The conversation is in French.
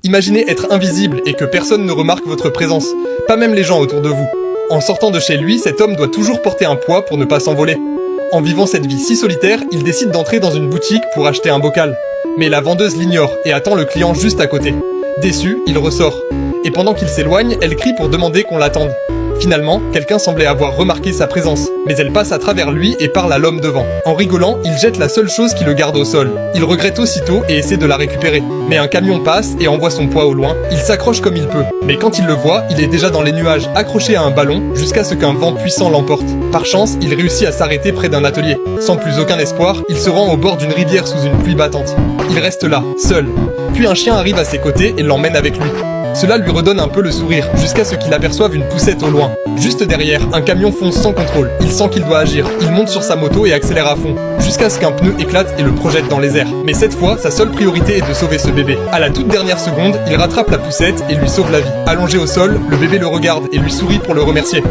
Imaginez être invisible et que personne ne remarque votre présence, pas même les gens autour de vous. En sortant de chez lui, cet homme doit toujours porter un poids pour ne pas s'envoler. En vivant cette vie si solitaire, il décide d'entrer dans une boutique pour acheter un bocal. Mais la vendeuse l'ignore et attend le client juste à côté. Déçu, il ressort. Et pendant qu'il s'éloigne, elle crie pour demander qu'on l'attende. Finalement, quelqu'un semblait avoir remarqué sa présence, mais elle passe à travers lui et parle à l'homme devant. En rigolant, il jette la seule chose qui le garde au sol. Il regrette aussitôt et essaie de la récupérer. Mais un camion passe et envoie son poids au loin. Il s'accroche comme il peut. Mais quand il le voit, il est déjà dans les nuages, accroché à un ballon, jusqu'à ce qu'un vent puissant l'emporte. Par chance, il réussit à s'arrêter près d'un atelier. Sans plus aucun espoir, il se rend au bord d'une rivière sous une pluie battante. Il reste là, seul. Puis un chien arrive à ses côtés et l'emmène avec lui. Cela lui redonne un peu le sourire, jusqu'à ce qu'il aperçoive une poussette au loin. Juste derrière, un camion fonce sans contrôle. Il sent qu'il doit agir. Il monte sur sa moto et accélère à fond, jusqu'à ce qu'un pneu éclate et le projette dans les airs. Mais cette fois, sa seule priorité est de sauver ce bébé. À la toute dernière seconde, il rattrape la poussette et lui sauve la vie. Allongé au sol, le bébé le regarde et lui sourit pour le remercier.